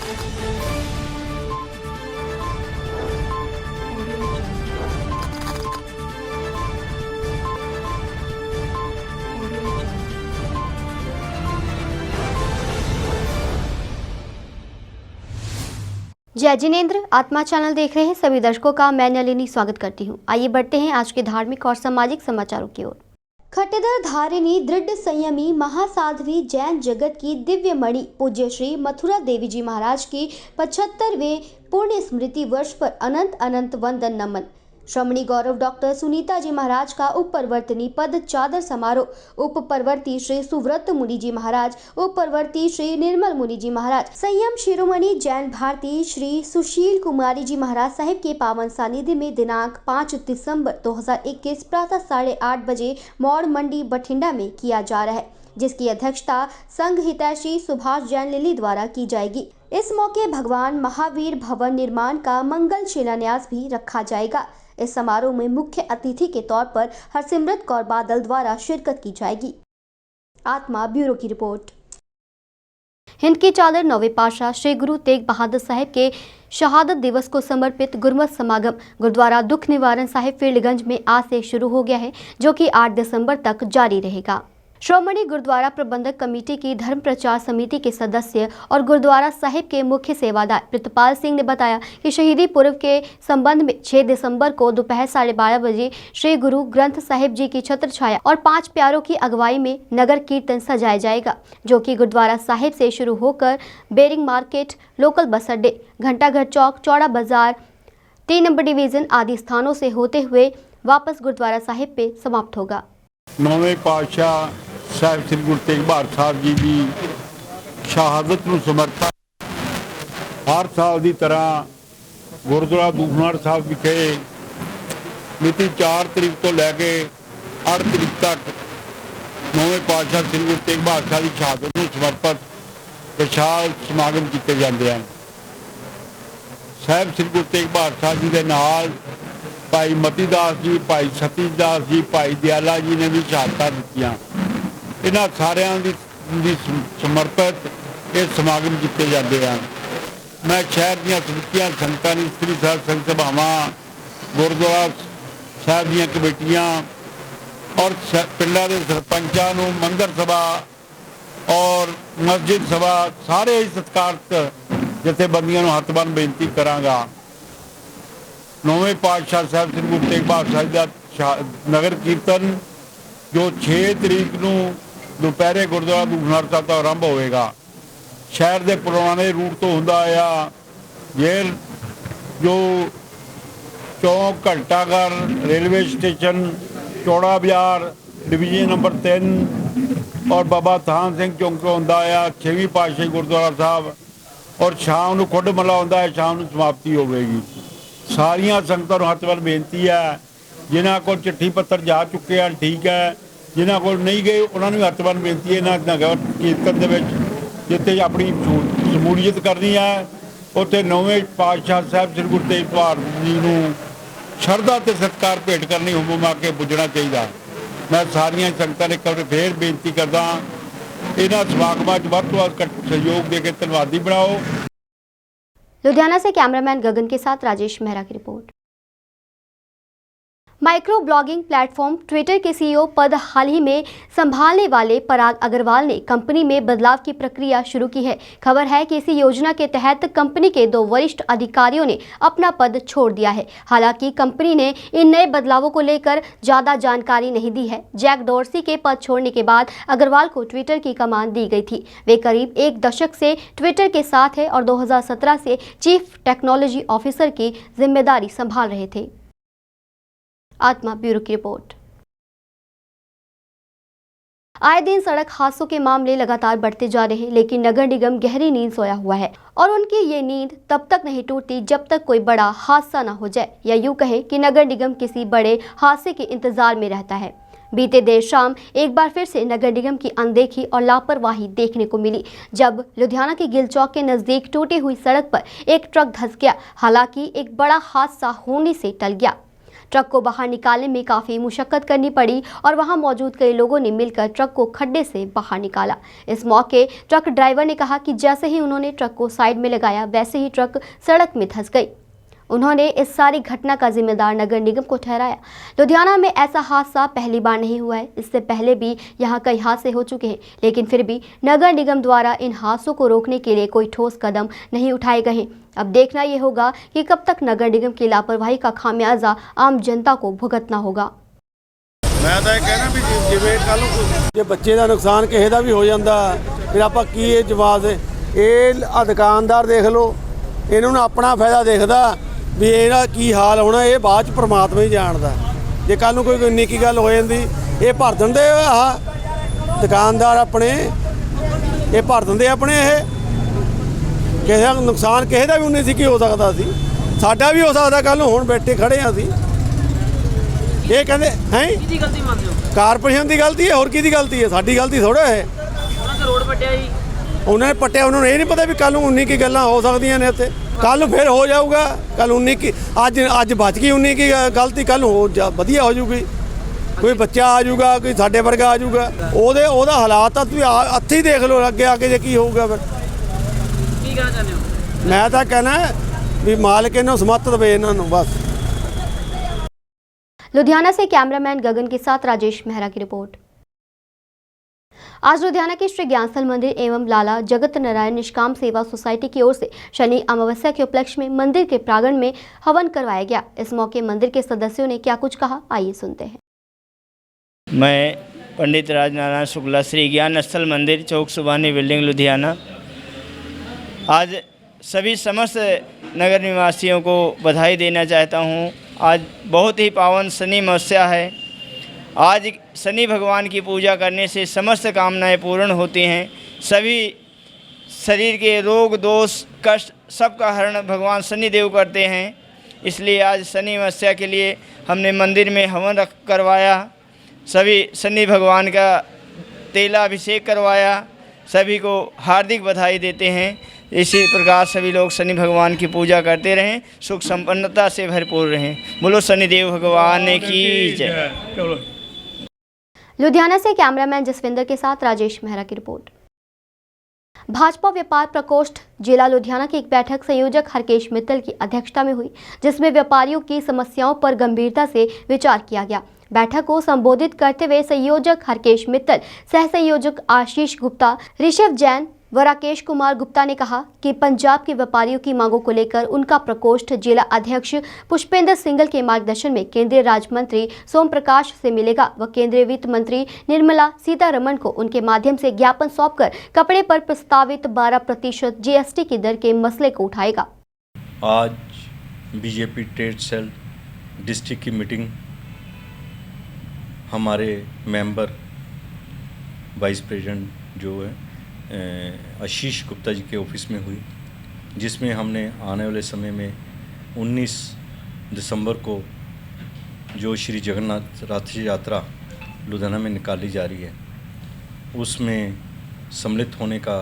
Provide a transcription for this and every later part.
जय जिनेंद्र। आत्मा चैनल देख रहे हैं सभी दर्शकों का मैं नलिनी स्वागत करती हूं। आइए बढ़ते हैं आज के धार्मिक और सामाजिक समाचारों की ओर। खट्टेदर धारिणी दृढ़ संयमी महासाध्वी जैन जगत की दिव्य मणि पूज्य श्री मथुरा देवी जी महाराज की 75वें पुण्य स्मृति वर्ष पर अनंत अनंत वंदन नमन। श्रमणी गौरव डॉक्टर सुनीता जी महाराज का उप परवर्तनी पद चादर समारोह। उप परवर्ती श्री सुव्रत मुनि जी महाराज, उप परवर्ती श्री निर्मल मुनि जी महाराज, संयम शिरोमणि जैन भारती श्री सुशील कुमारी जी महाराज साहिब के पावन सानिध्य में दिनांक 5 दिसंबर 2021 प्रातः 8:30 बजे मौड़ मंडी बठिंडा में किया जा रहा है, जिसकी अध्यक्षता संघ हितैषी सुभाष जैन लिली द्वारा की जाएगी। इस मौके भगवान महावीर भवन निर्माण का मंगल शिलान्यास भी रखा जाएगा। इस समारोह में मुख्य अतिथि के तौर पर हरसिमरत कौर बादल द्वारा शिरकत की जाएगी। आत्मा ब्यूरो की रिपोर्ट। हिंद की चादर नौवें पातशाह श्री गुरु तेग बहादुर साहिब के शहादत दिवस को समर्पित गुरमत समागम गुरुद्वारा दुख निवारण साहिब फील्डगंज में आज से शुरू हो गया है, जो कि 8 दिसंबर तक जारी रहेगा। श्रोमणी गुरुद्वारा प्रबंधक कमेटी की धर्म प्रचार समिति के सदस्य और गुरुद्वारा साहिब के मुख्य सेवादार प्रितपाल सिंह ने बताया कि शहीदी पर्व के संबंध में 6 दिसंबर को दोपहर 12:30 बजे श्री गुरु ग्रंथ साहिब जी की छत्र छाया और 5 प्यारों की अगुवाई में नगर कीर्तन सजाया जाएगा, जो कि गुरुद्वारा साहिब से शुरू होकर बेरिंग मार्केट, लोकल बस अड्डे, घंटाघर चौक, चौड़ा बाजार, 3 नंबर डिवीजन आदि स्थानों से होते हुए वापस गुरुद्वारा साहिब पे समाप्त होगा। नौवें पातशाह साहिब श्री गुरु तेग बहादुर साहब जी की शहादत ਨੂੰ ਸਮਰਪਿਤ हर साल की तरह गुरुद्वारा दूखनिवारण साहब विखे मिति 4 तरीक तो लैके 8 तरीक तक नौवें पातशाह श्री गुरु तेग बहादुर साहब की शहादत ਨੂੰ समर्पित विशाल समागम किए जाते हैं। साहिब श्री गुरु तेग बहादुर साहब जी के नाल भाई मती दास जी, भाई सती दास जी, भाई दयाला जी ने भी शहादत दित्तियां। इन्हां सारियां दी समर्पित ये समागम किए जाते हैं। मैं शहर दी समितियां, संगतां दी स्त्री संघ सभावां, गुरुद्वारा साहिब दी कमेटियां और पिंडां दे सरपंचां नूं मंदिर सभा और मस्जिद सभा सारे ही सत्कारत जथेबंदियां नूं हत्थ बन्न बेनती करांगा। नौवें पातशाह साहब श्री गुरु तेग बहादुर साहब का नगर कीर्तन जो 6 तरीक को दोपहरे गुरुद्वारा दूखनिवारण साहब तो आरंभ होएगा। शहर के पुराने रूट तो होंदा आया जेल जो चौक, घंटाघर, रेलवे स्टेशन, चौड़ा बाजार, डिवीजन नंबर 3 और बाबा थान सिंह चौक तो होंदा आया 6वीं पातशाही गुरुद्वारा साहब और शाम को खुड मला होंदा है, शाम को समाप्ति होगी। सारिया संगतां नूं हत्थ बन्न बेनती है, जिन्हां कोल चिट्ठी पत्र जा चुके हैं ठीक है, जिन्हां कोल नहीं गए उन्होंने हत्थ बन्न बेनती है। इन्हां नगर कीर्तन दे विच जिथे अपनी शमूलीयत करनी है उत्थे नौवें पातशाह साहब श्री गुरु तेग बहादुर जी नूं शरधा ते सत्कार भेंट करनी हुम के पुजना चाहिए। मैं सारिया संगतां ने कल फिर बेनती करदा इन्हां समागमां च वध तों वध सहयोग दे के धन्नवादी बनाओ। लुधियाना से कैमरामैन गगन के साथ राजेश मेहरा की report. Micro blogging platform Twitter के सीईओ पद हाल ही में संभालने वाले पराग अग्रवाल ने कंपनी में बदलाव की प्रक्रिया शुरू की है। खबर है कि इसी योजना के तहत कंपनी के 2 वरिष्ठ अधिकारियों ने अपना पद छोड़ दिया है। हालांकि कंपनी ने इन नए बदलावों को लेकर ज्यादा जानकारी नहीं दी है। जैक डॉर्सी के पद छोड़ने के बाद अग्रवाल को ट्विटर की कमान दी गई थी। वे करीब 1 दशक से ट्विटर के साथ है और 2017 से चीफ टेक्नोलॉजी ऑफिसर की जिम्मेदारी संभाल रहे थे। आत्मा ब्यूरो की रिपोर्ट। आए दिन सड़क हादसों के मामले लगातार बढ़ते जा रहे हैं, लेकिन नगर निगम गहरी नींद सोया हुआ है और उनकी ये नींद तब तक नहीं टूटती जब तक कोई बड़ा हादसा ना हो जाए, या यूं कहें कि नगर निगम किसी बड़े हादसे के इंतजार में रहता है। बीते देर शाम एक बार फिर से नगर निगम की अनदेखी और लापरवाही देखने को मिली, जब लुधियाना के गिल चौक के नजदीक टूटी हुई सड़क पर एक ट्रक धंस गया। हालांकि एक बड़ा हादसा होने से टल गया। ट्रक को बाहर निकालने में काफ़ी मुशक्कत करनी पड़ी और वहां मौजूद कई लोगों ने मिलकर ट्रक को खड्डे से बाहर निकाला। इस मौके ट्रक ड्राइवर ने कहा कि जैसे ही उन्होंने ट्रक को साइड में लगाया वैसे ही ट्रक सड़क में धंस गई। उन्होंने इस सारी घटना का जिम्मेदार नगर निगम को ठहराया। लुधियाना में ऐसा हादसा पहली बार नहीं हुआ है, इससे पहले भी यहाँ कई हादसे हो चुके हैं, लेकिन फिर भी नगर निगम द्वारा इन हादसों को रोकने के लिए कोई ठोस कदम नहीं उठाए गए हैं। अब देखना ये होगा कि कब तक नगर निगम की लापरवाही का खामियाजा आम जनता को भुगतना होगा। मैं तो कहना भी जिਵੇਂ ਕੱਲ ਨੂੰ ਜੇ ਬੱਚੇ ਦਾ ਨੁਕਸਾਨ ਕਿਸੇ ਦਾ ਵੀ ਹੋ ਜਾਂਦਾ ਫਿਰ ਆਪਾਂ ਕੀ ਇਹ ਜਵਾਬ ਦੇ ਇਹ ਦੁਕਾਨਦਾਰ ਦੇਖ ਲਓ ਇਹਨਾਂ ਨੂੰ ਆਪਣਾ ਫਾਇਦਾ ਦੇਖਦਾ ਵੀ ਇਹਦਾ ਕੀ ਹਾਲ ਹੋਣਾ ਇਹ ਬਾਅਦ ਚ ਪ੍ਰਮਾਤਮਾ ਹੀ ਜਾਣਦਾ। ਜੇ ਕੱਲ ਨੂੰ ਕੋਈ ਨਿੱਕੀ ਗੱਲ ਹੋ ਜਾਂਦੀ ਇਹ ਭਰ ਦਿੰਦੇ ਆਹ ਦੁਕਾਨਦਾਰ ਆਪਣੇ ਇਹ ਭਰ ਦਿੰਦੇ ਆਪਣੇ ਇਹ ਕਿਸੇ ਦਾ ਨੁਕਸਾਨ ਕਿਸੇ ਦਾ ਵੀ ਨਹੀਂ ਸੀ ਕੀ ਹੋ ਸਕਦਾ ਸੀ ਸਾਡਾ ਵੀ ਹੋ ਸਕਦਾ ਕੱਲ ਨੂੰ ਹੁਣ ਬੈਠੇ ਖੜੇ ਆ ਅਸੀਂ ਇਹ ਕਹਿੰਦੇ ਹੈ ਕਿਹਦੀ ਗਲਤੀ ਮੰਨਦੇ ਹੋ? ਕਾਰਪੋਰੇਸ਼ਨ ਦੀ ਗਲਤੀ ਹੈ ਹੋਰ ਕਿਹਦੀ ਗਲਤੀ ਹੈ ਸਾਡੀ ਗਲਤੀ ਥੋੜਾ ਹੈ ਉਹਨਾਂ ਦਾ ਰੋਡ ਪੱਟਿਆ ਜੀ ਉਹਨਾਂ ਨੇ ਪੱਟਿਆ ਉਹਨਾਂ ਨੂੰ ਇਹ ਨਹੀਂ ਪਤਾ ਵੀ ਕੱਲ ਨੂੰ 19 ਕੀ ਗੱਲਾਂ ਹੋ ਸਕਦੀਆਂ ਨੇ ਇੱਥੇ ਕੱਲ ਨੂੰ ਫਿਰ ਹੋ ਜਾਊਗਾ ਕੱਲ 19 ਕੀ ਅੱਜ ਬਚ ਗਈ 19 ਕੀ ਗਲਤੀ ਕੱਲ ਨੂੰ ਵਧੀਆ ਹੋ ਜਾਊਗੀ ਕੋਈ ਬੱਚਾ ਆ ਜਾਊਗਾ ਕੋਈ ਸਾਡੇ ਵਰਗਾ ਆ ਜਾਊਗਾ ਉਹਦਾ ਹਾਲਾਤ ਤਾਂ ਤੁਸੀਂ ਹੱਥੀਂ ਦੇਖ ਲਓ ਅੱਗੇ ਜੇ ਕੀ ਹੋਊਗਾ ਫਿਰ ਕੀ ਕਹਿਣਾ ਚਾਹੁੰਦੇ ਹੋ? ਮੈਂ ਤਾਂ ਕਹਿਣਾ ਵੀ ਮਾਲਕ ਇਹਨੂੰ ਸਮੱਤ ਦੇਵੇ ਇਹਨਾਂ ਨੂੰ बस। लुधियाना से कैमरामैन गगन के साथ राजेश मेहरा की रिपोर्ट। आज लुधियाना के श्री ज्ञानस्थल मंदिर एवं लाला जगत नारायण निष्काम सेवा सोसाइटी की ओर से शनि अमावस्या के उपलक्ष्य में मंदिर के प्रांगण में हवन करवाया गया। इस मौके मंदिर के सदस्यों ने क्या कुछ कहा, आइए सुनते हैं। मैं पंडित राजनारायण शुक्ला श्री ज्ञानस्थल मंदिर चौक सुबानी बिल्डिंग लुधियाना आज सभी समस्त नगर निवासियों को बधाई देना चाहता हूँ। आज बहुत ही पावन शनि अमावस्या है। आज शनि भगवान की पूजा करने से समस्त कामनाएं पूर्ण होती हैं। सभी शरीर के रोग दोष कष्ट सबका हरण भगवान शनि देव करते हैं। इसलिए आज शनि अमावस्या के लिए हमने मंदिर में हवन करवाया, सभी शनि भगवान का तेलाभिषेक करवाया। सभी को हार्दिक बधाई देते हैं। इसी प्रकार सभी लोग शनि भगवान की पूजा करते रहें, सुख संपन्नता से भरपूर रहें। बोलो शनिदेव भगवान की जय। लुधियाना से कैमरामैन जसविंदर के साथ राजेश मेहरा की रिपोर्ट। भाजपा व्यापार प्रकोष्ठ जिला लुधियाना की एक बैठक संयोजक हरकेश मित्तल की अध्यक्षता में हुई, जिसमें व्यापारियों की समस्याओं पर गंभीरता से विचार किया गया। बैठक को संबोधित करते हुए संयोजक हरकेश मित्तल, सह संयोजक आशीष गुप्ता, ऋषभ जैन व राकेश कुमार गुप्ता ने कहा कि पंजाब के व्यापारियों की मांगों को लेकर उनका प्रकोष्ठ जिला अध्यक्ष पुष्पेंद्र सिंघल के मार्गदर्शन में केंद्रीय राज्य मंत्री सोम प्रकाश से मिलेगा व केंद्रीय वित्त मंत्री निर्मला सीतारमण को उनके माध्यम से ज्ञापन सौंपकर कपड़े पर प्रस्तावित 12% GST की दर के मसले को उठाएगा। आज बीजेपी ट्रेड सेल डिस्ट्रिक्ट की मीटिंग हमारे मेंबर वाइस प्रेसिडेंट जो है आशीष गुप्ता जी के ऑफिस में हुई, जिसमें हमने आने वाले समय में 19 दिसंबर को जो श्री जगन्नाथ रथ यात्रा लुधियाना में निकाली जा रही है उसमें सम्मिलित होने का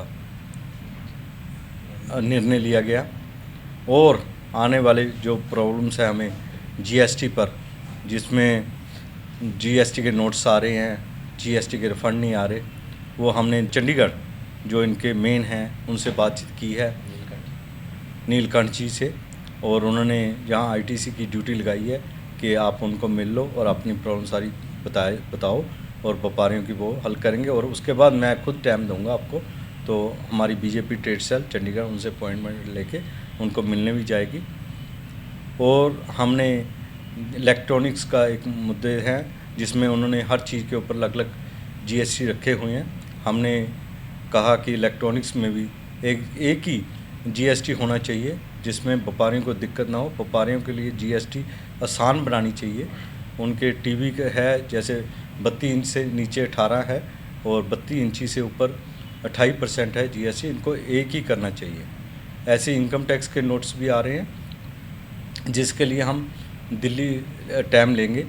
निर्णय लिया गया। और आने वाले जो प्रॉब्लम्स है हमें GST पर, जिसमें GST के नोट्स आ रहे हैं, GST के रिफंड नहीं आ रहे, वो हमने चंडीगढ़ जो इनके मेन हैं उनसे बातचीत की है नीलकंठ जी से, और उन्होंने जहाँ ITC की ड्यूटी लगाई है कि आप उनको मिल लो और अपनी प्रॉब्लम सारी बताओ और व्यापारियों की वो हल करेंगे। और उसके बाद मैं खुद टाइम दूंगा आपको, तो हमारी बीजेपी ट्रेड सेल चंडीगढ़ उनसे अपॉइंटमेंट लेके उनको मिलने भी जाएगी। और हमने इलेक्ट्रॉनिक्स का एक मुद्दे हैं जिसमें उन्होंने हर चीज़ के ऊपर अलग अलग GST रखे हुए हैं। हमने कहा कि इलेक्ट्रॉनिक्स में भी एक ही GST होना चाहिए जिसमें व्यापारियों को दिक्कत ना हो। व्यापारियों के लिए GST आसान बनानी चाहिए। उनके टीवी है जैसे 32 इंच से नीचे 18 है और 32 इंची से ऊपर 28% है GST, इनको एक ही करना चाहिए। ऐसे इनकम टैक्स के नोट्स भी आ रहे हैं जिसके लिए हम दिल्ली टाइम लेंगे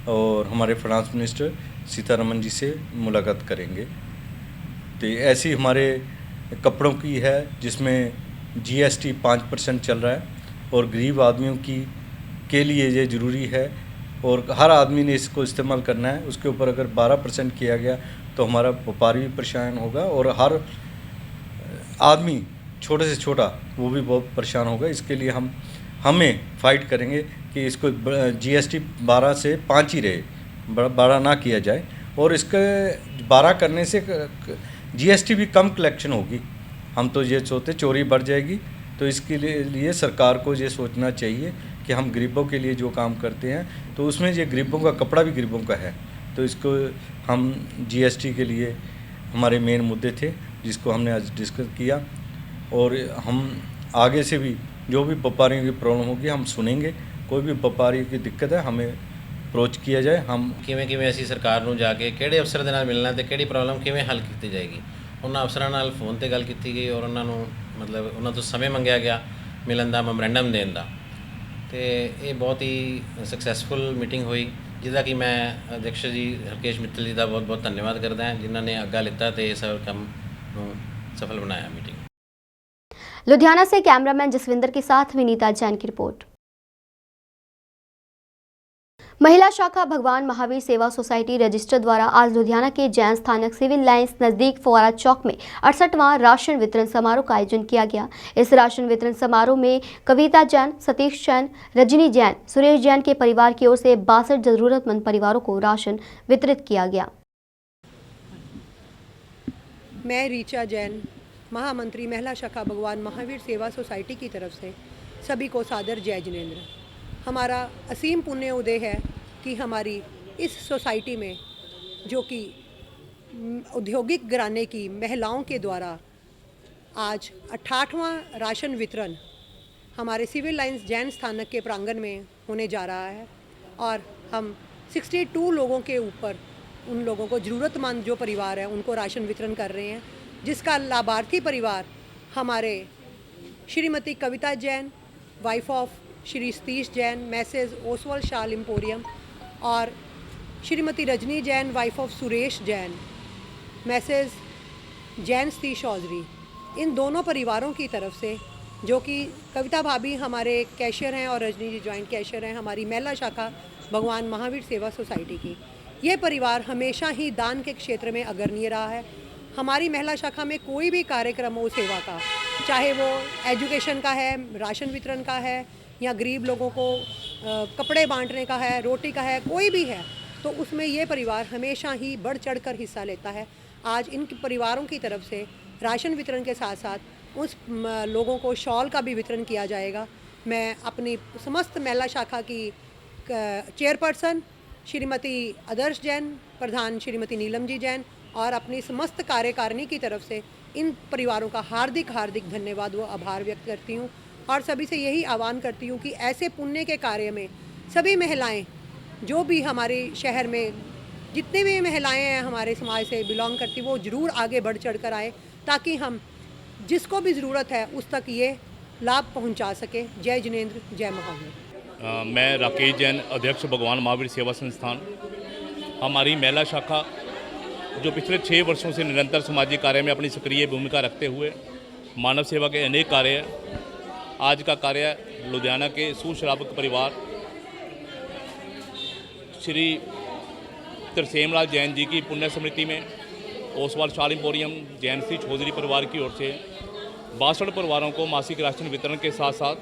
और हमारे फाइनेंस मिनिस्टर सीतारमण जी से मुलाकात करेंगे। तो ऐसी हमारे कपड़ों की है जिसमें GST 5% चल रहा है और गरीब आदमियों के लिए ये ज़रूरी है और हर आदमी ने इसको इस्तेमाल करना है। उसके ऊपर अगर 12% किया गया तो हमारा व्यापारी भी परेशान होगा और हर आदमी छोटे से छोटा वो भी बहुत परेशान होगा। इसके लिए हमें फाइट करेंगे कि इसको GST 12 से 5 ही रहे, बड़ा ना किया जाए। और इसके 12 करने से GST भी कम कलेक्शन होगी। हम तो ये सोचते चोरी बढ़ जाएगी। तो इसके लिए सरकार को ये सोचना चाहिए कि हम गरीबों के लिए जो काम करते हैं तो उसमें ये गरीबों का कपड़ा भी गरीबों का है। तो इसको हम GST के लिए हमारे मेन मुद्दे थे जिसको हमने आज डिस्कस किया। और हम आगे से भी जो भी व्यापारियों की प्रॉब्लम होगी हम सुनेंगे। कोई भी व्यापारी की दिक्कत है हमें ਅਪਰੋਚ ਕੀਤਾ ਜਾਏ। ਹਮ ਕਿਵੇਂ ਅਸੀਂ ਸਰਕਾਰ ਨੂੰ ਜਾ ਕੇ ਕਿਹੜੇ ਅਫਸਰ ਦੇ ਨਾਲ ਮਿਲਣਾ ਤੇ ਕਿਹੜੀ ਪ੍ਰੋਬਲਮ ਕਿਵੇਂ ਹੱਲ ਕੀਤੀ ਜਾਏਗੀ, ਉਹਨਾਂ ਅਫਸਰਾਂ ਨਾਲ ਫੋਨ ਤੇ ਗੱਲ ਕੀਤੀ ਗਈ ਔਰ ਉਹਨਾਂ ਨੂੰ ਮਤਲਬ ਉਹਨਾਂ ਤੋਂ ਸਮੇਂ ਮੰਗਿਆ ਗਿਆ ਮਿਲਣ ਦਾ, ਮੈਮੋਰੈਂਡਮ ਦੇਣ ਦਾ। ਤੇ ਇਹ ਬਹੁਤ ਹੀ ਸਕਸੈਸਫੁਲ ਮੀਟਿੰਗ ਹੋਈ ਜਿਹਦਾ ਕਿ ਮੈਂ ਅਧਿਕਸ਼ ਜੀ ਹਰਕੇਸ਼ ਮਿੱਤਲ ਜੀ ਦਾ ਬਹੁਤ ਬਹੁਤ ਧੰਨਵਾਦ ਕਰਦਾ ਹਾਂ ਜਿਨ੍ਹਾਂ ਨੇ ਅੱਗਾ ਲਿੱਤਾ ਤੇ ਇਸ ਕੰਮ ਨੂੰ ਸਫਲ ਬਣਾਇਆ ਮੀਟਿੰਗ। लुधियाना से कैमरामैन जसविंदर के साथ विनीता जैन की रिपोर्ट। महिला शाखा भगवान महावीर सेवा सोसाइटी रजिस्टर द्वारा आज लुधियाना के जैन स्थानक सिविल लाइंस नजदीक फुआरा चौक में 68वां राशन वितरण समारोह का आयोजन किया गया। इस राशन वितरण समारोह में कविता जैन, सतीश जैन, रजनी जैन, सुरेश जैन के परिवार की ओर से 62 जरूरतमंद परिवारों को राशन वितरित किया गया। मैं रीचा जैन, महामंत्री महिला शाखा भगवान महावीर सेवा सोसाइटी की तरफ से सभी को सादर जय जिनेंद्र। हमारा असीम पुण्य उदय है कि हमारी इस सोसाइटी में जो कि औद्योगिक घराने की महिलाओं के द्वारा आज 68वां राशन वितरण हमारे सिविल लाइंस जैन स्थानक के प्रांगण में होने जा रहा है। और हम 62 लोगों के ऊपर उन लोगों को ज़रूरतमंद जो परिवार है उनको राशन वितरण कर रहे हैं, जिसका लाभार्थी परिवार हमारे Shrimati Kavita Jain, wife of Shri Satish Jain, messrs Oswal shawl emporium, और Shrimati Rajni Jain, wife of Suresh Jain, messrs Jain Satish Chaudhary, इन दोनों परिवारों की तरफ से, जो कि कविता भाभी हमारे कैशियर हैं और रजनी जी जॉइंट कैशियर हैं हमारी महिला शाखा भगवान महावीर सेवा सोसाइटी की। ये परिवार हमेशा ही दान के क्षेत्र में अग्रणीय रहा है। हमारी महिला शाखा में कोई भी कार्यक्रम हो सेवा का, चाहे वो एजुकेशन का है, राशन वितरण का है, या गरीब लोगों को कपड़े बांटने का है, रोटी का है, कोई भी है, तो उसमें ये परिवार हमेशा ही बढ़ चढ़कर हिस्सा लेता है। आज इन परिवारों की तरफ से राशन वितरण के साथ साथ उस लोगों को शॉल का भी वितरण किया जाएगा। मैं अपनी समस्त महिला शाखा की चेयरपर्सन श्रीमती आदर्श जैन, प्रधान श्रीमती नीलम जी जैन और अपनी समस्त कार्यकारिणी की तरफ से इन परिवारों का हार्दिक हार्दिक धन्यवाद व आभार व्यक्त करती हूँ। और सभी से यही आह्वान करती हूँ कि ऐसे पुण्य के कार्य में सभी महिलाएं, जो भी हमारे शहर में जितने भी महिलाएं हैं हमारे समाज से बिलोंग करती, वो ज़रूर आगे बढ़ चढ़ कर आए ताकि हम जिसको भी ज़रूरत है उस तक ये लाभ पहुंचा सके। जय जिनेंद्र, जय महावीर। मैं राकेश जैन, अध्यक्ष भगवान महावीर सेवा संस्थान। हमारी महिला शाखा जो पिछले 6 वर्षों से निरंतर सामाजिक कार्य में अपनी सक्रिय भूमिका रखते हुए मानव सेवा के अनेक कार्य, आज का कार्य लुधियाना के सुश्रावक परिवार श्री तरसेमलाल जैन जी की पुण्य स्मृति में ओसवाल शाल एम्पोरियम जैन श्री चौधरी परिवार की ओर से 62 परिवारों को मासिक राशन वितरण के साथ साथ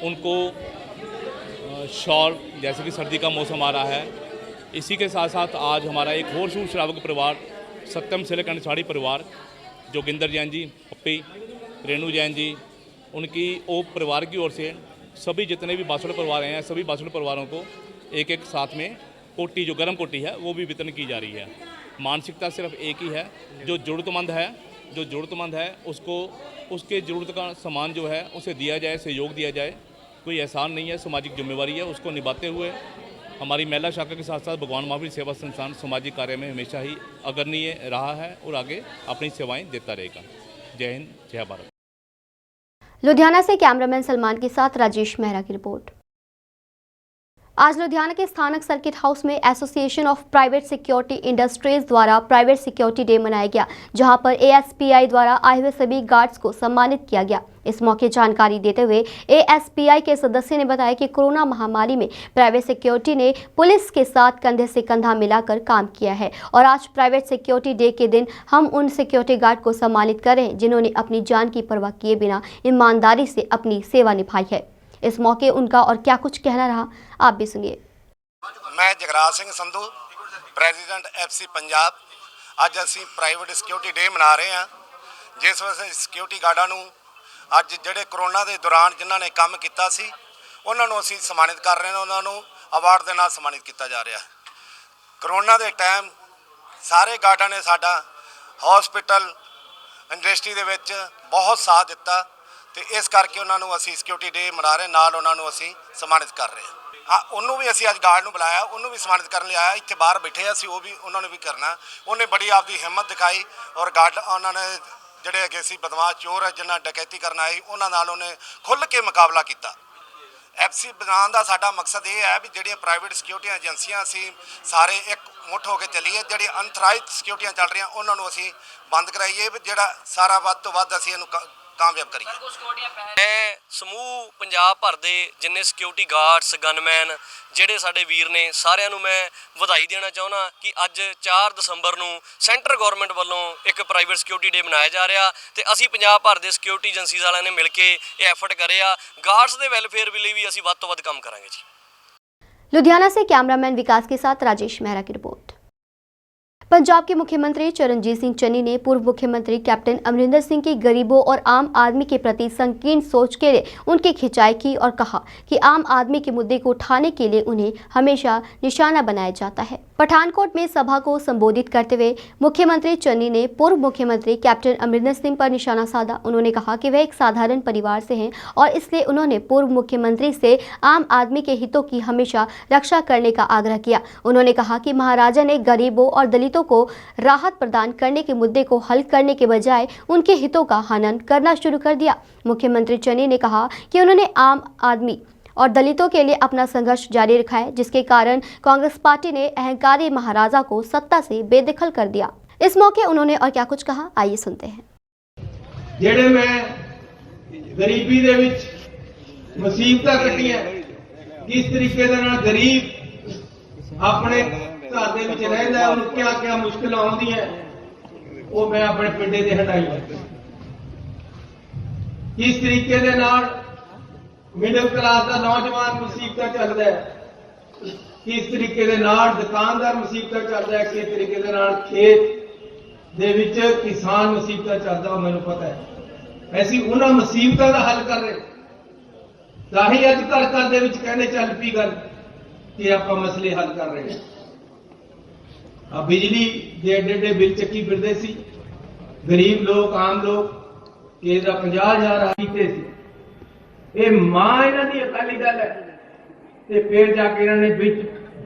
उनको शॉल, जैसे कि सर्दी का मौसम आ रहा है, इसी के साथ साथ आज हमारा एक और सुश्रावक परिवार सत्यम सिलक एंड साड़ी परिवार, जोगिंदर जैन जी, पप्पी, रेणु जैन जी, उनकी ओ परिवार की ओर से सभी जितने भी 62 परिवार हैं, सभी 62 परिवारों को एक एक साथ में कोटी, जो गर्म कोटी है, वो भी वितरण की जा रही है। मानसिकता सिर्फ एक ही है, जो ज़रूरतमंद है उसको उसके ज़रूरत का सामान जो है उसे दिया जाए, सहयोग दिया जाए। कोई एहसान नहीं है, सामाजिक जिम्मेवारी है, उसको निभाते हुए हमारी महिला शाखा के साथ साथ भगवान महावीर सेवा संस्थान सामाजिक कार्य में हमेशा ही अग्रणीय रहा है और आगे अपनी सेवाएं देता रहेगा। जय हिंद, जय भारत। लुधियाना से कैमरामैन सलमान के साथ राजेश मेहरा की रिपोर्ट। आज लुधियाना के स्थानक सर्किट हाउस में association of private security industries द्वारा प्राइवेट सिक्योरिटी डे मनाया गया, जहां पर एएसपीआई द्वारा आए हुए सभी गार्ड्स को सम्मानित किया गया। इस मौके जानकारी देते हुए एएसपीआई के सदस्य ने बताया कि कोरोना महामारी में प्राइवेट सिक्योरिटी ने पुलिस के साथ कंधे से कंधा मिलाकर काम किया है और आज प्राइवेट सिक्योरिटी डे के दिन हम उन सिक्योरिटी गार्ड को सम्मानित कर रहे हैं जिन्होंने अपनी जान की परवाह किए बिना ईमानदारी से अपनी सेवा निभाई है। इस मौके उनका और क्या कुछ कहना रहा, आप भी सुनिए। मैं जगराज सिंह संधू, प्रेसिडेंट एफसी पंजाब। ਅੱਜ ਅਸੀਂ ਪ੍ਰਾਈਵੇਟ ਸਿਕਿਉਰਿਟੀ ਡੇ ਮਨਾ ਰਹੇ ਹਾਂ, ਜਿਸ ਵਿੱਚ ਸਿਕਿਉਰਿਟੀ ਗਾਰਡਾਂ ਨੂੰ ਅੱਜ ਜਿਹੜੇ ਕਰੋਨਾ ਦੇ ਦੌਰਾਨ ਜਿਨ੍ਹਾਂ ਨੇ ਕੰਮ ਕੀਤਾ ਸੀ ਉਹਨਾਂ ਨੂੰ ਅਸੀਂ ਸਨਮਾਨਿਤ ਕਰ ਰਹੇ ਹਾਂ। ਉਹਨਾਂ ਨੂੰ ਅਵਾਰਡ ਦੇ ਨਾਲ ਸਨਮਾਨਿਤ ਕੀਤਾ ਜਾ ਰਿਹਾ। ਕਰੋਨਾ ਦੇ ਟਾਈਮ ਸਾਰੇ ਗਾਰਡਾਂ ਨੇ ਸਾਡਾ ਹਸਪੀਟਲ ਇੰਡਸਟਰੀ ਦੇ ਵਿੱਚ ਬਹੁਤ ਸਾਥ ਦਿੱਤਾ ਤੇ ਇਸ ਕਰਕੇ ਉਹਨਾਂ ਨੂੰ ਅਸੀਂ ਸਿਕਿਉਰਿਟੀ ਡੇ ਮਨਾ ਰਹੇ, ਨਾਲ ਉਹਨਾਂ ਨੂੰ ਅਸੀਂ ਸਨਮਾਨਿਤ ਕਰ ਰਹੇ ਹਾਂ। हाँ, ਉਹਨੂੰ ਵੀ ਅਸੀਂ ਅੱਜ ਗਾਰਡ ਨੂੰ ਬੁਲਾਇਆ, ਉਹਨੂੰ ਵੀ ਸਨਮਾਨਿਤ ਕਰਨ ਲਈ ਆਇਆ। ਇੱਥੇ ਬਾਹਰ ਬੈਠੇ ਆ, ਅਸੀਂ ਉਹ ਵੀ ਉਹਨਾਂ ਨੂੰ ਵੀ ਕਰਨਾ। ਉਹਨੇ ਬੜੀ ਆਪਦੀ ਹਿੰਮਤ ਦਿਖਾਈ ਔਰ ਗਾਰਡ ਉਹਨਾਂ ਨੇ ਜਿਹੜੇ ਅੱਗੇ ਸੀ ਬਦਮਾਸ਼ ਚੋਰ ਹੈ ਜਿਨ੍ਹਾਂ ਡਕੈਤੀ ਕਰਨ ਆਏ ਉਹਨਾਂ ਨਾਲ ਉਹਨੇ ਖੁੱਲ੍ਹ ਕੇ ਮੁਕਾਬਲਾ ਕੀਤਾ। ਐਫਸੀ ਬਣਾਉਣ ਦਾ ਸਾਡਾ ਮਕਸਦ ਇਹ ਹੈ ਵੀ ਜਿਹੜੀਆਂ ਪ੍ਰਾਈਵੇਟ ਸਿਕਿਉਰਿਟੀ ਏਜੰਸੀਆਂ ਅਸੀਂ ਸਾਰੇ ਇੱਕ ਮੁੱਠ ਹੋ ਕੇ ਚੱਲੀਏ, ਜਿਹੜੀਆਂ ਅਨਥਰਾਈਜ਼ਡ ਸਿਕਿਉਰਿਟੀਆਂ ਚੱਲ ਰਹੀਆਂ ਉਹਨਾਂ ਨੂੰ ਅਸੀਂ ਬੰਦ ਕਰਾਈਏ, ਜਿਹੜਾ ਸਾਰਾ ਵੱਧ ਤੋਂ ਵੱਧ ਅਸੀਂ ਇਹਨੂੰ ਕਾਮਯਾਬ ਕਰੀਏ। ਮੈਂ ਸਮੂਹ ਪੰਜਾਬ ਭਰ ਦੇ ਜਿੰਨੇ ਸਿਕਿਉਰਿਟੀ ਗਾਰਡਸ ਗਨਮੈਨ ਜਿਹੜੇ ਸਾਡੇ ਵੀਰ ਨੇ ਸਾਰਿਆਂ ਨੂੰ ਮੈਂ ਵਧਾਈ ਦੇਣਾ ਚਾਹੁੰਦਾ ਕਿ ਅੱਜ 4 ਦਸੰਬਰ ਨੂੰ ਸੈਂਟਰ ਗਵਰਨਮੈਂਟ ਵੱਲੋਂ ਇੱਕ ਪ੍ਰਾਈਵੇਟ ਸਿਕਿਉਰਿਟੀ ਡੇ ਮਨਾਇਆ ਜਾ ਰਿਹਾ ਤੇ ਅਸੀਂ ਪੰਜਾਬ ਭਰ ਦੇ ਸਿਕਿਉਰਿਟੀ ਏਜੰਸੀਜ਼ ਵਾਲਿਆਂ ਨੇ ਮਿਲ ਕੇ ਇਹ ਐਫਰਟ ਕਰਿਆ। ਗਾਰਡਸ ਦੇ ਵੈਲਫੇਅਰ ਲਈ ਵੀ ਅਸੀਂ ਵੱਧ ਤੋਂ ਵੱਧ ਕੰਮ ਕਰਾਂਗੇ ਜੀ। लुधियाना से कैमरामैन विकास के साथ राजेश मेहरा की रिपोर्ट। पंजाब के मुख्यमंत्री चरणजीत सिंह चन्नी ने पूर्व मुख्यमंत्री कैप्टन अमरिंदर सिंह की गरीबों और आम आदमी के प्रति संकीर्ण सोच के लिए उनकी खिंचाई की और कहा कि आम आदमी के मुद्दे को उठाने के लिए उन्हें हमेशा निशाना बनाया जाता है। पठानकोट में सभा को संबोधित करते हुए मुख्यमंत्री चन्नी ने पूर्व मुख्यमंत्री कैप्टन अमरिंदर सिंह पर निशाना साधा। उन्होंने कहा कि वह एक साधारण परिवार से हैं और इसलिए उन्होंने पूर्व मुख्यमंत्री से आम आदमी के हितों की हमेशा रक्षा करने का आग्रह किया। उन्होंने कहा कि महाराजा ने गरीबों और दलितों को राहत प्रदान करने के मुद्दे को हल करने के बजाय उनके हितों का हनन करना शुरू कर दिया। मुख्यमंत्री चन्नी ने कहा कि उन्होंने आम आदमी और दलितों के लिए अपना संघर्ष जारी रखा है, जिसके कारण कांग्रेस पार्टी ने अहंकारी महाराजा को सत्ता से बेदखल कर दिया। इस मौके उन्होंने और क्या कुछ कहा, आइए सुनते हैं। जेड़े मैं गरीबी दे विच मुसीबतां कट्टियां, किस तरीके दे नाल गरीब अपने घर दे विच रहंदा है, उन्हें क्या क्या मुश्किल आउंदी है वो मैं अपने पिंडे दे हटाई। किस तरीके दे नाल मिडिल क्लास का नौजवान मुसीबत चलता है, किस तरीके दे नाल दुकानदार मुसीबत चलता है, किस तरीके दे नाल खेत दे विच किसान मुसीबत चलता है, मैनूं पता है। ऐसी उन्हां मुसीबतां दा हल कर रहे ताही अज घर घर दे विच कहने चल पई गल कि आपां मसले हल कर रहे हैं। बिजली के एडे एडे बिल चक्की फिरदे सी गरीब लोग, आम लोग कि 50,000 कीते सी। ये मां इन्हां दी अकाली दल है ते फिर जाके इन्होंने विच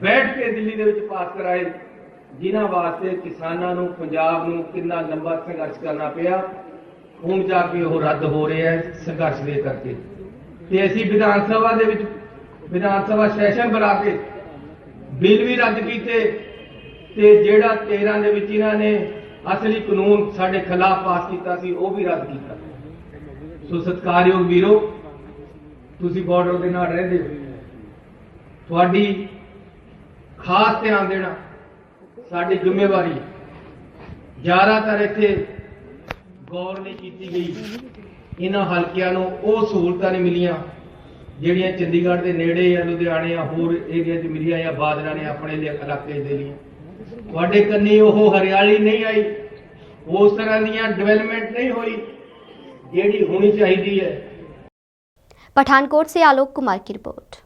बैठ के दिल्ली दे विच पास कराए, जिन्हां वास्ते किसानां नूं पंजाब नूं कितना लंबा संघर्ष करना पिया। हुण जाके वो रद्द हो रहे हैं संघर्ष दे करके। ते असीं विधान सभा दे विच विधान सभा सैशन बुला के बिल भी रद्द कीते ते जेड़ा 13 दे विच इन्हां ने असली कानून साडे खिलाफ पास कीता सी वो भी रद्द कीता। सो सत्कारयोग वीरो, तुसीं बॉर्डर दे नाल रहिंदे हो, तुहाडी खास ध्यान देना साडी जिम्मेवारी। ज़्यादातर इत्थे गौर नहीं कीती गई, इन्हां हलकियां नूं वो सहूलतां नहीं मिलियां ਜਿਹੜੀਆਂ ਚੰਡੀਗੜ੍ਹ ਦੇ ਨੇੜੇ ਜਾਂ ਲੁਧਿਆਣੇ ਜਾਂ ਹੋਰ ਏਰੀਆ 'ਚ ਮਿਲੀਆਂ ਜਾਂ ਬਾਦਲਾਂ ਨੇ ਆਪਣੇ ਇਲਾਕੇ ਦੇ ਲਈ। ਤੁਹਾਡੇ ਕੰਨੀ ਉਹ ਹਰਿਆਲੀ ਨਹੀਂ ਆਈ, ਉਸ ਤਰ੍ਹਾਂ ਦੀਆਂ ਡਿਵੈਲਪਮੈਂਟ नहीं हुई ਜਿਹੜੀ ਹੋਣੀ ਚਾਹੀਦੀ है। पठानकोट से आलोक कुमार की रिपोर्ट।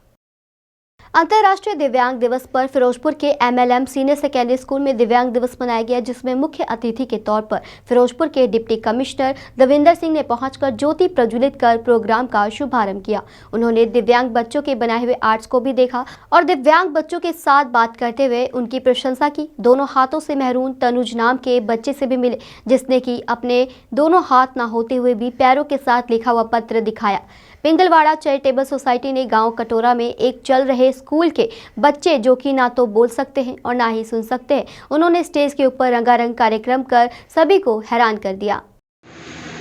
अंतर्राष्ट्रीय दिव्यांग दिवस पर फिरोजपुर के MLM सीनियर सेकेंडरी स्कूल में दिव्यांग दिवस मनाया गया, जिसमें मुख्य अतिथि के तौर पर फिरोजपुर के डिप्टी कमिश्नर दविंदर सिंह ने पहुंचकर ज्योति प्रज्वलित कर प्रोग्राम का शुभारंभ किया। उन्होंने दिव्यांग बच्चों के बनाए हुए आर्ट्स को भी देखा और दिव्यांग बच्चों के साथ बात करते हुए उनकी प्रशंसा की। दोनों हाथों से महरूम तनुज नाम के बच्चे से भी मिले, जिसने कि अपने दोनों हाथ न होते हुए भी पैरों के साथ लिखा हुआ पत्र दिखाया। पिंगलवाड़ा चैरिटेबल सोसाइटी ने गांव कटोरा में एक चल रहे स्कूल के बच्चे जो कि ना तो बोल सकते हैं और ना ही सुन सकते हैं, उन्होंने स्टेज के ऊपर रंगारंग कार्यक्रम कर सभी को हैरान कर दिया।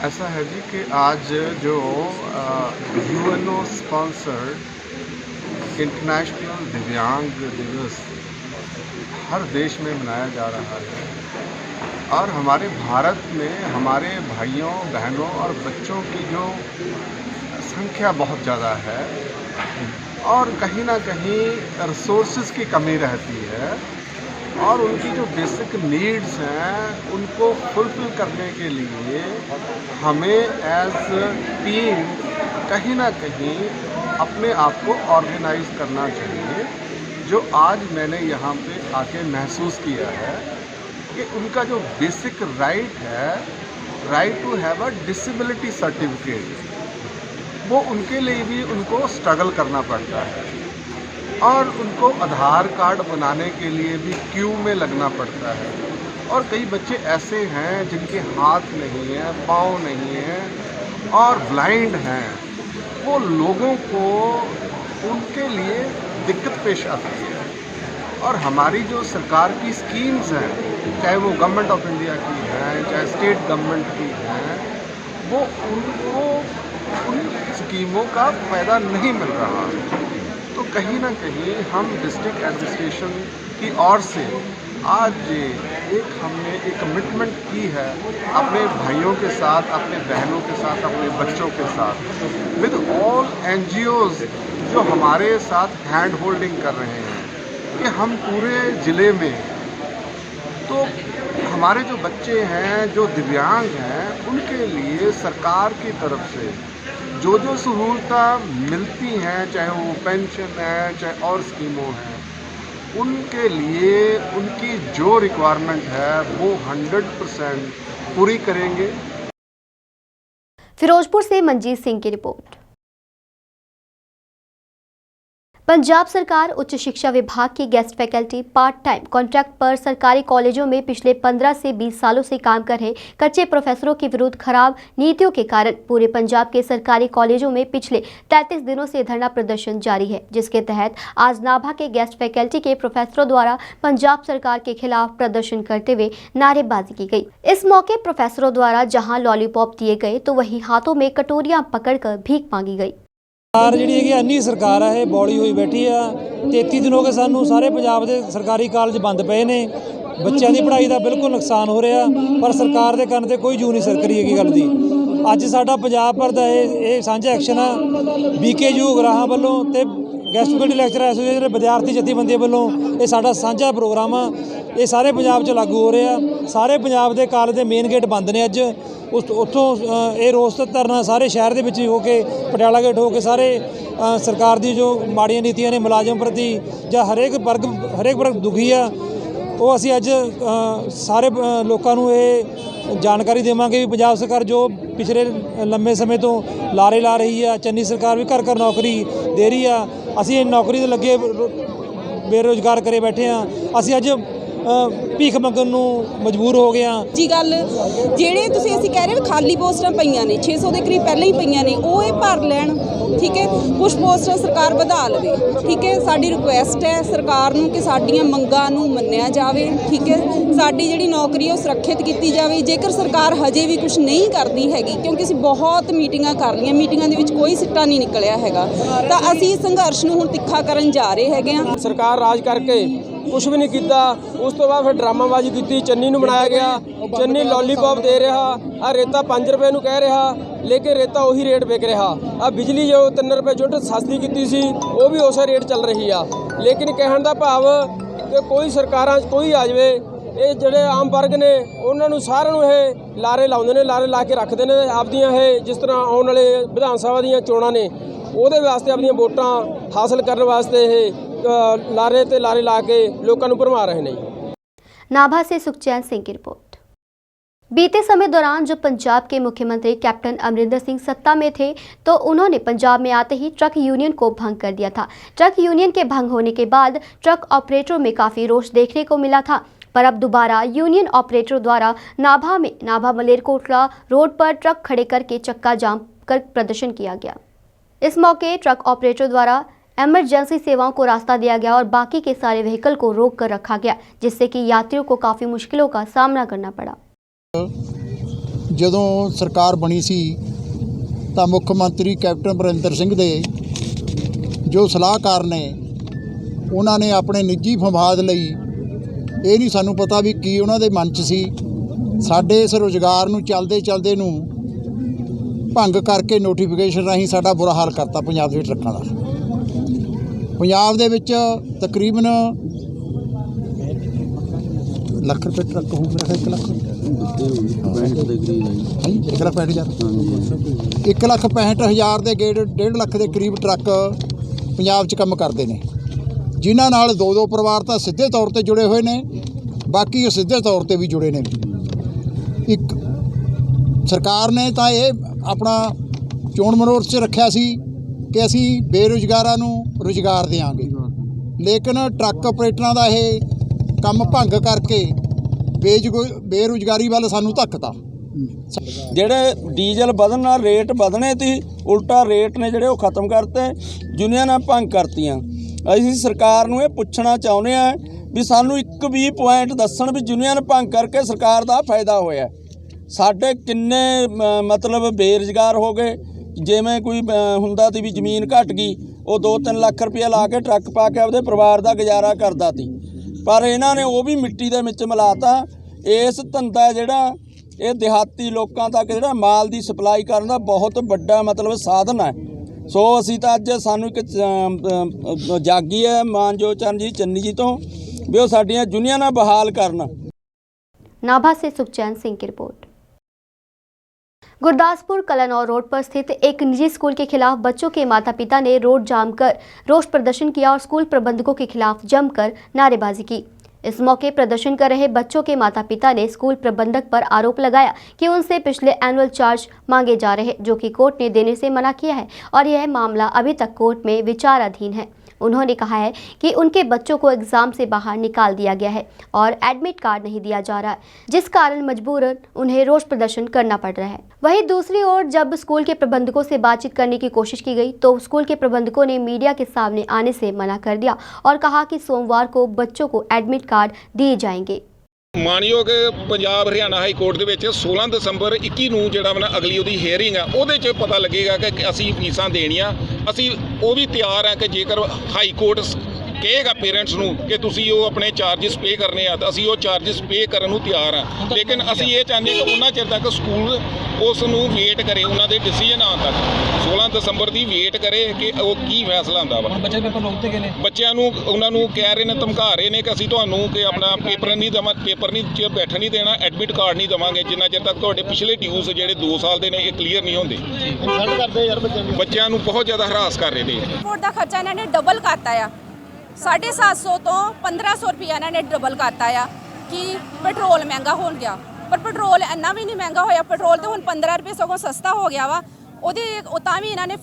ऐसा है जी कि आज जो यूएनओ स्पॉन्सर्ड इंटरनेशनल दिव्यांग दिवस हर देश में मनाया जा रहा है और हमारे भारत में हमारे भाइयों बहनों और बच्चों की जो संख्या बहुत ज़्यादा है और कहीं ना कहीं रिसोर्सेज की कमी रहती है और उनकी जो बेसिक नीड्स हैं उनको फुलफिल करने के लिए हमें एज टीम कहीं ना कहीं अपने आप को ऑर्गेनाइज करना चाहिए। जो आज मैंने यहाँ पे आके महसूस किया है कि उनका जो बेसिक राइट है, right to have a disability certificate, वो उनके लिए भी उनको स्ट्रगल करना पड़ता है और उनको आधार कार्ड बनाने के लिए भी क्यू में लगना पड़ता है। और कई बच्चे ऐसे हैं जिनके हाथ नहीं है, पाँव नहीं है और ब्लाइंड हैं, वो लोगों को उनके लिए दिक्कत पेश आती है। और हमारी जो सरकार की स्कीम्स हैं, चाहे वो गवर्नमेंट ऑफ इंडिया की हैं, चाहे स्टेट गवर्नमेंट की हैं, वो उनको उन स्कीमों का फ़ायदा नहीं मिल रहा है। तो कहीं ना कहीं हम डिस्ट्रिक्ट एडमिनिस्ट्रेशन की ओर से आज हमने एक कमिटमेंट की है अपने भाइयों के साथ, अपने बहनों के साथ, अपने बच्चों के साथ, विद ऑल NGOs जो हमारे साथ हैंड होल्डिंग कर रहे हैं कि हम पूरे ज़िले में, तो हमारे जो बच्चे हैं जो दिव्यांग हैं उनके लिए सरकार की तरफ से जो जो सहूलतें मिलती हैं, चाहे वो पेंशन है चाहे और स्कीमों हैं, उनके लिए उनकी जो रिक्वायरमेंट है वो 100% पूरी करेंगे। फिरोजपुर से मंजीत सिंह की रिपोर्ट। पंजाब सरकार उच्च शिक्षा विभाग की guest faculty part time contract पर सरकारी कॉलेजों में पिछले 15 से 20 सालों से काम कर रहे कच्चे प्रोफेसरों के विरुद्ध खराब नीतियों के कारण पूरे पंजाब के सरकारी कॉलेजों में पिछले 33 दिनों से धरना प्रदर्शन जारी है, जिसके तहत आज नाभा के गेस्ट फैकल्टी के प्रोफेसरों द्वारा पंजाब सरकार के खिलाफ प्रदर्शन करते हुए नारेबाजी की गई। इस मौके प्रोफेसरों द्वारा जहां लॉलीपॉप दिए गए तो वहीं हाथों में कटोरियां पकड़कर भीख मांगी गई। सरकार जी अन्नी सरकार है, बौली हुई बैठी आ। 33 दिन हो गए सानू सारे पंजाब के सरकारी कॉलेज बंद पे ने, बच्चों की पढ़ाई का बिल्कुल नुकसान हो रहा, पर सरकार के कंन ते कोई जू नहीं सरकरी है गल की। अज साडा पंजाब भर का ये साझा एक्शन आ BKU उगराहां वालों ते गेस्ट फैकल्टी लैक्चरर एसोसीएशन विद्यार्थी जथेबंदियों वालों ये साडा साझा प्रोग्राम आ। ये सारे पंजाब च लागू हो रहा, सारे पंजाब के कॉलेज के मेन गेट बंद ने अज। उत्थों ये रोस धरना सारे शहर के विच हो के पटियाला गेट हो के सारे सरकार की जो माड़ियां नीतियां ने मुलाजम प्रति ਜਾਂ हरेक वर्ग दुखी आ, वो असी अज सारे लोगों को ये जानकारी देवांगे भी पंजाब सरकार जो पिछले लंबे समय तो लारे ला रही है, चन्नी सरकार भी घर घर नौकरी दे रही है, असी नौकरी तो लगे बेरोजगार करे बैठे हाँ, असी अज भीख मंगन नूं मजबूर हो गए हाँ जी। गल ਜਿਹੜੇ ਤੁਸੀਂ ਅਸੀਂ ਕਹਿ ਰਹੇ ਵੀ ਖਾਲੀ ਪੋਸਟਾਂ ਪਈਆਂ ਨੇ 600 ਦੇ ਕਰੀਬ ਪਹਿਲਾਂ ਹੀ ਪਈਆਂ ਨੇ, ਉਹ ਇਹ ਭਰ ਲੈਣ, ਠੀਕ ਹੈ। ਕੁਝ ਪੋਸਟਾਂ ਸਰਕਾਰ ਵਧਾ ਲਵੇ, ਠੀਕ ਹੈ। ਸਾਡੀ ਰਿਕੁਐਸਟ ਹੈ ਸਰਕਾਰ ਨੂੰ ਕਿ ਸਾਡੀਆਂ ਮੰਗਾਂ ਨੂੰ ਮੰਨਿਆ ਜਾਵੇ, ਠੀਕ ਹੈ। ਸਾਡੀ ਜਿਹੜੀ ਨੌਕਰੀ ਉਹ ਸੁਰੱਖਿਅਤ ਕੀਤੀ ਜਾਵੇ। ਜੇਕਰ ਸਰਕਾਰ ਹਜੇ ਵੀ ਕੁਝ ਨਹੀਂ ਕਰਦੀ ਹੈਗੀ, ਕਿਉਂਕਿ ਅਸੀਂ ਬਹੁਤ ਮੀਟਿੰਗਾਂ ਕਰ ਲਈਆਂ, ਮੀਟਿੰਗਾਂ ਦੇ ਵਿੱਚ ਕੋਈ ਸਿੱਟਾ ਨਹੀਂ ਨਿਕਲਿਆ ਹੈਗਾ, ਤਾਂ ਅਸੀਂ ਸੰਘਰਸ਼ ਨੂੰ ਹੁਣ ਤਿੱਖਾ ਕਰਨ ਜਾ ਰਹੇ ਹੈਗੇ ਹਾਂ। ਸਰਕਾਰ ਰਾਜ ਕਰਕੇ कुछ भी नहीं किया, उस तो बाद फिर ड्रामाबाजी की, चन्नी नूं बनाया गया, चन्नी लॉलीपॉप दे रहा, आ रेता 5 रुपए नूं कह रहा, लेकिन रेता उही रेट विक रहा। आ बिजली जो 3 रुपए यूनिट सस्ती की सी वो भी उस रेट चल रही आ। लेकिन कहण दा भाव कि कोई सरकारां कोई आ जाए, ये ਜਿਹੜੇ आम वर्ग ने ਉਹਨਾਂ ਨੂੰ ਸਾਰਿਆਂ ਨੂੰ ਇਹ ਲਾਰੇ ਲਾਉਂਦੇ ਨੇ, ਲਾਰੇ ਲਾ ਕੇ ਰੱਖਦੇ ਨੇ ਆਪਦੀਆਂ। ਇਹ ਜਿਸ ਤਰ੍ਹਾਂ ਆਉਣ ਵਾਲੇ ਵਿਧਾਨ ਸਭਾ ਦੀਆਂ ਚੋਣਾਂ ਨੇ ਉਹਦੇ ਵਾਸਤੇ ਆਪਣੀਆਂ ਵੋਟਾਂ ਹਾਸਲ ਕਰਨ ਵਾਸਤੇ ਇਹ लारे ते लारे ला के लोगों को भरमा रहे हैं। नाभा से सुखचैन सिंह की रिपोर्ट। बीते समय दौरान जब पंजाब के मुख्यमंत्री कैप्टन अमरिंदर सिंह सत्ता में थे तो उन्होंने पंजाब में आते ही ट्रक यूनियन को भंग कर दिया था। ट्रक यूनियन के भंग होने के बाद ट्रक ऑपरेटरों में काफ़ी रोष देखने को मिला था, पर अब दोबारा यूनियन ऑपरेटरों द्वारा नाभा मलेरकोटला रोड पर ट्रक खड़े करके चक्का जाम कर प्रदर्शन किया गया। इस मौके ट्रक ऑपरेटर द्वारा इमरजेंसी सेवाओं को रास्ता दिया गया और बाकी के सारे व्हीकल को रोक कर रखा गया, जिससे कि यात्रियों को काफ़ी मुश्किलों का सामना करना पड़ा। ਜਦੋਂ ਸਰਕਾਰ ਬਣੀ ਸੀ ਤਾਂ ਮੁੱਖ ਮੰਤਰੀ ਕੈਪਟਨ ਅਮਰਿੰਦਰ ਸਿੰਘ ਦੇ ਜੋ ਸਲਾਹਕਾਰ ਨੇ ਉਹਨਾਂ ਨੇ ਆਪਣੇ ਨਿੱਜੀ ਫਵਾਦ ਲਈ ਇਹ ਨਹੀਂ ਸਾਨੂੰ ਪਤਾ ਵੀ ਕੀ ਉਹਨਾਂ ਦੇ ਮਨ 'ਚ ਸੀ, ਸਾਡੇ ਇਸ ਰੁਜ਼ਗਾਰ ਨੂੰ ਚਲਦੇ ਨੂੰ ਭੰਗ ਕਰਕੇ ਨੋਟੀਫਿਕੇਸ਼ਨ ਰਾਹੀਂ ਸਾਡਾ ਬੁਰਾ ਹਾਲ ਕਰਤਾ ਪੰਜਾਬ ਦੇ ਟਰੱਕਾਂ ਦਾ। ਪੰਜਾਬ ਦੇ ਵਿੱਚ ਤਕਰੀਬਨ ਲੱਖ ਰੁਪਏ ਟਰੱਕ ਹੋ ਗਿਆ, 1 ਲੱਖ 1,65,000 ਦੇ ਗੇੜ 1.5 ਲੱਖ ਦੇ ਕਰੀਬ ਟਰੱਕ ਪੰਜਾਬ 'ਚ ਕੰਮ ਕਰਦੇ ਨੇ, ਜਿਨ੍ਹਾਂ ਨਾਲ 2 ਪਰਿਵਾਰ ਤਾਂ ਸਿੱਧੇ ਤੌਰ ਤੇ ਜੁੜੇ ਹੋਏ ਨੇ, ਬਾਕੀ ਉਹ ਸਿੱਧੇ ਤੌਰ ਤੇ ਵੀ ਜੁੜੇ ਨੇ। ਇੱਕ ਸਰਕਾਰ ਨੇ ਤਾਂ ਇਹ ਆਪਣਾ ਚੋਣ ਮਨੋਰਥ 'ਚ ਰੱਖਿਆ ਸੀ ਕਿ ਅਸੀਂ ਬੇਰੁਜ਼ਗਾਰਾਂ ਨੂੰ ਰੁਜ਼ਗਾਰ ਦੇਵਾਂਗੇ, ਲੇਕਿਨ ਟਰੱਕ ਆਪਰੇਟਰਾਂ ਦਾ ਇਹ ਕੰਮ ਭੰਗ ਕਰਕੇ ਬੇਰੁਜ਼ਗਾਰੀ ਵੱਲ ਸਾਨੂੰ ਧੱਕਤਾ। ਜਿਹੜੇ ਡੀਜ਼ਲ ਵਧਣ ਨਾਲ ਰੇਟ ਵਧਣੇ ਸੀ, ਉਲਟਾ ਰੇਟ ਨੇ ਜਿਹੜੇ ਉਹ ਖਤਮ ਕਰਤੇ, ਯੂਨੀਅਨਾਂ ਭੰਗ ਕਰਤੀਆਂ। ਅਸੀਂ ਸਰਕਾਰ ਨੂੰ ਇਹ ਪੁੱਛਣਾ ਚਾਹੁੰਦੇ ਹਾਂ ਵੀ ਸਾਨੂੰ ਇੱਕ ਵੀ ਪੁਆਇੰਟ ਦੱਸਣ ਵੀ ਯੂਨੀਅਨ ਭੰਗ ਕਰਕੇ ਸਰਕਾਰ ਦਾ ਫਾਇਦਾ ਹੋਇਆ। ਸਾਡੇ ਕਿੰਨੇ ਮਤਲਬ ਬੇਰੁਜ਼ਗਾਰ ਹੋ ਗਏ, ਜਿਵੇਂ ਕੋਈ ਹੁੰਦਾ ਸੀ ਵੀ ਜ਼ਮੀਨ ਘਟ ਗਈ, ਉਹ 2-3 ਲੱਖ ਰੁਪਇਆ ਲਾ ਕੇ ਟਰੱਕ ਪਾ ਕੇ ਆਪਦੇ ਪਰਿਵਾਰ ਦਾ ਗੁਜ਼ਾਰਾ ਕਰਦਾ ਸੀ, ਪਰ ਇਹਨਾਂ ਨੇ ਉਹ ਵੀ ਮਿੱਟੀ ਦੇ ਵਿੱਚ ਮਿਲਾਤਾ। ਇਸ ਧੰਦਾ ਜਿਹੜਾ ਇਹ ਦਿਹਾਤੀ ਲੋਕਾਂ ਤੱਕ ਜਿਹੜਾ ਮਾਲ ਦੀ ਸਪਲਾਈ ਕਰਨ ਦਾ ਬਹੁਤ ਵੱਡਾ ਮਤਲਬ ਸਾਧਨ ਹੈ। ਸੋ ਅਸੀਂ ਤਾਂ ਅੱਜ ਸਾਨੂੰ ਇੱਕ ਜਾਗੀ ਹੈ ਮਾਨਯੋਗ ਚਰਨਜੀਤ ਚੰਨੀ ਜੀ ਤੋਂ ਵੀ ਉਹ ਸਾਡੀਆਂ ਯੂਨੀਅਨਾਂ ਬਹਾਲ ਕਰਨ। नाभा से सुखचैन सिंह की रिपोर्ट। गुरदासपुर कलानौर रोड पर स्थित एक निजी स्कूल के खिलाफ बच्चों के माता पिता ने रोड जाम कर रोष प्रदर्शन किया और स्कूल प्रबंधकों के खिलाफ जमकर नारेबाजी की। इस मौके प्रदर्शन कर रहे बच्चों के माता पिता ने स्कूल प्रबंधक पर आरोप लगाया कि उनसे पिछले एनुअल चार्ज मांगे जा रहे, जो कि कोर्ट ने देने से मना किया है और यह मामला अभी तक कोर्ट में विचाराधीन है। उन्होंने कहा है कि उनके बच्चों को एग्जाम से बाहर निकाल दिया गया है और एडमिट कार्ड नहीं दिया जा रहा है, जिस कारण मजबूरन उन्हें रोष प्रदर्शन करना पड़ रहा है। वहीं दूसरी ओर जब स्कूल के प्रबंधकों से बातचीत करने की कोशिश की गई तो स्कूल के प्रबंधकों ने मीडिया के सामने आने से मना कर दिया और कहा कि सोमवार को बच्चों को एडमिट कार्ड दिए जाएंगे। ਮਾਨਯੋਗ ਪੰਜਾਬ ਹਰਿਆਣਾ ਹਾਈ ਕੋਰਟ ਦੇ ਵਿੱਚ 16 ਦਸੰਬਰ 21 ਨੂੰ ਜਿਹੜਾ ਵਾ ਅਗਲੀ ਉਹਦੀ ਹੀਅਰਿੰਗ ਆ, ਉਹਦੇ 'ਚ ਪਤਾ ਲੱਗੇਗਾ ਕਿ ਅਸੀਂ ਫੀਸਾਂ ਦੇਣੀਆਂ। ਅਸੀਂ ਉਹ ਵੀ ਤਿਆਰ ਆ ਕਿ ਜੇਕਰ ਹਾਈ ਕੋਰਟ ਕਹੇਗਾ ਪੇਰੈਂਟਸ ਨੂੰ ਕਿ ਤੁਸੀਂ ਉਹ ਆਪਣੇ ਚਾਰਜਸ ਪੇ ਕਰਨੇ ਆ ਤਾਂ ਅਸੀਂ ਉਹ ਚਾਰਜਸ ਪੇ ਕਰਨ ਨੂੰ ਤਿਆਰ ਆ, ਲੇਕਿਨ ਅਸੀਂ ਇਹ ਚਾਹੁੰਦੇ ਕਿ ਉਹਨਾਂ ਚਿਰ ਤੱਕ ਸਕੂਲ ਉਸ ਨੂੰ ਵੇਟ ਕਰੇ, ਉਹਨਾਂ ਦੇ ਡਿਸੀਜਨ ਆਉਣ ਤੱਕ 16 ਦਸੰਬਰ ਦੀ ਵੇਟ ਕਰੇ ਕਿ ਉਹ ਕੀ ਫੈਸਲਾ ਹੁੰਦਾ ਵਾ। ਬੱਚੇ ਪੇਪਰ ਰੋਕਦੇ ਗਏ ਨੇ, ਬੱਚਿਆਂ ਨੂੰ ਉਹਨਾਂ ਨੂੰ ਕਹਿ ਰਹੇ ਨੇ, ਧਮਕਾ ਰਹੇ ਨੇ ਕਿ ਅਸੀਂ ਤੁਹਾਨੂੰ ਕਿ ਆਪਣਾ ਪੇਪਰ ਨਹੀਂ ਬੈਠਣ ਨਹੀਂ ਦੇਣਾ, ਐਡਮਿਟ ਕਾਰਡ ਨਹੀਂ ਦੇਵਾਂਗੇ ਜਿੰਨਾ ਚਿਰ ਤੱਕ ਤੁਹਾਡੇ ਪਿਛਲੇ ਡਿਊਜ਼ ਜਿਹੜੇ 2 ਸਾਲ ਦੇ ਨੇ ਇਹ ਕਲੀਅਰ ਨਹੀਂ ਹੁੰਦੇ। ਕਰਦੇ ਯਾਰ ਬੱਚਿਆਂ ਨੂੰ ਬਹੁਤ ਜ਼ਿਆਦਾ ਹਰਾਸ ਕਰ ਰਹੇ ਨੇ। ਰਿਪੋਰਟ ਦਾ ਖਰਚਾ ਇਹਨਾਂ ਨੇ ਡਬਲ ਕਰਤਾ ਆ, 750 ਤੋਂ 1500 ਰੁਪਇਆ ਇਹਨਾਂ ਨੇ ਡਬਲ ਕਰਤਾ ਆ ਕਿ ਪੈਟਰੋਲ ਮਹਿੰਗਾ ਹੋ ਗਿਆ, ਪਰ ਪੈਟਰੋਲ ਇੰਨਾ ਵੀ ਨਹੀਂ ਮਹਿੰਗਾ ਹੋਇਆ। ਪੈਟਰੋਲ ਤੇ ਹੁਣ 15 ਰੁਪਏ ਸਗੋਂ ਸਸਤਾ ਹੋ ਗਿਆ ਵਾ, ਉਹਦੇ ਤਾਂ ਵੀ ਇਹਨਾਂ ਨੇ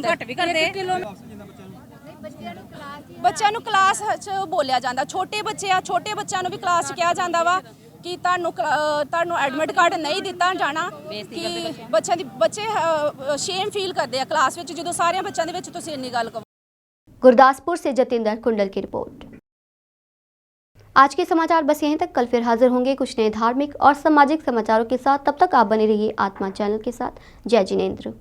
ਘੱਟ ਵੀ ਕਰਦੇ। ਬੱਚਿਆਂ ਨੂੰ ਕਲਾਸ 'ਚ ਬੋਲਿਆ ਜਾਂਦਾ, ਛੋਟੇ ਬੱਚਿਆਂ ਨੂੰ ਵੀ ਕਲਾਸ 'ਚ ਕਿਹਾ ਜਾਂਦਾ ਵਾ ਕਿ ਤੁਹਾਨੂੰ ਐਡਮਿਟ ਕਾਰਡ ਨਹੀਂ ਦਿੱਤਾ ਜਾਣਾ, ਕਿ ਬੱਚੇ ਸ਼ੇਮ ਫੀਲ ਕਰਦੇ ਆ ਕਲਾਸ ਵਿੱਚ ਜਦੋਂ ਸਾਰਿਆਂ ਬੱਚਿਆਂ ਦੇ ਵਿੱਚ ਤੁਸੀਂ ਇੰਨੀ ਗੱਲ ਕਹੋ। गुरदासपुर से जतिंदर कुंडल की रिपोर्ट। आज के समाचार बस यहीं तक, कल फिर हाजिर होंगे कुछ नए धार्मिक और सामाजिक समाचारों के साथ। तब तक आप बने रहिए आत्मा चैनल के साथ। जय जिनेंद्र।